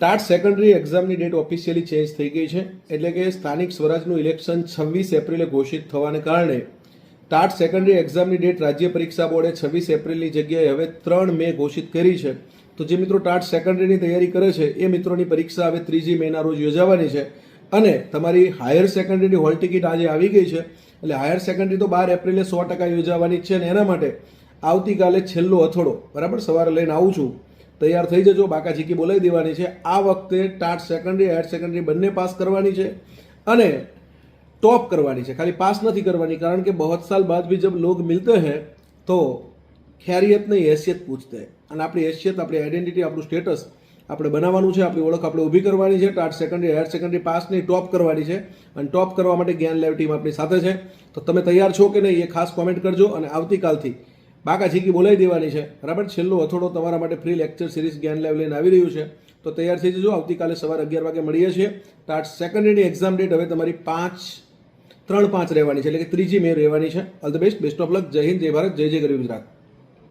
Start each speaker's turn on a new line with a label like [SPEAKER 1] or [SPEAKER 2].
[SPEAKER 1] TAT secondary એક્ઝામની date officially change થઈ ગઈ છે, એટલે કે સ્થાનિક સ્વરાજનું ઇલેક્શન 26 એપ્રિલે ઘોષિત થવાને કારણે ટાટ સેકન્ડરી એક્ઝામની ડેટ રાજ્ય પરીક્ષા બોર્ડે 26 એપ્રિલની જગ્યાએ હવે 3 મે ઘોષિત કરી છે. તો જે મિત્રો ટાટ સેકન્ડરીની તૈયારી કરે છે એ મિત્રોની પરીક્ષા હવે 3 મેના રોજ યોજાવાની છે. અને તમારી હાયર સેકન્ડરીની હોલ ટિકિટ આજે આવી ગઈ છે, એટલે હાયર સેકન્ડરી તો 12 એપ્રિલે 100% યોજાવાની છે. અને એના માટે આવતીકાલે છેલ્લો અથોડો બરાબર સવારે લઈને આવું છું, તૈયાર થઈ જજો. બાકાચીકી બોલાવી દેવાની છે. આ વખતે ટાટ સેકન્ડરી હાયર સેકન્ડરી બંને પાસ કરવાની છે અને टॉप करवानी है, खाली पास नहीं करवानी, कारण के बहुत साल बाद भी जब लोग मिलते हैं तो खैरियत नहीं हैसियत पूछते हैं. અને આપણી हैसियत, આપણી આઈડેન્ટિટી, આપણું સ્ટેટસ આપણે બનાવવાનું છે, આપણી ઓળખ આપણે ઊભી કરવાની છે. TAT secondary higher secondary pass નહીં, ટોપ કરવાની છે. અને ટોપ કરવા માટે જ્ઞાન લાઈવ ટીમ આપણી સાથે છે. તો તમે તૈયાર છો કે નહીં એ ખાસ કોમેન્ટ કરજો. અને આવતીકાલથી બાકાચીકી બોલાવી દેવાની છે બરાબર. છેલ્લો અથોડો તમારા માટે ફ્રી લેક્ચર સિરીઝ જ્ઞાન લાઈવ લઈને આવી રહ્યું છે, તો તૈયાર થઈ જજો. આવતીકાલે સવારે 11 વાગે મળીએ છીએ. ટાટ સેકન્ડરીની એક્ઝામ ડેટ હવે તમારી 3-5 રહેવાની છે, એટલે કે 3 મે રહેવાની છે. All the best, best of luck. જય હિન્દ, જય ભારત, જય જય ગરવી ગુજરાત.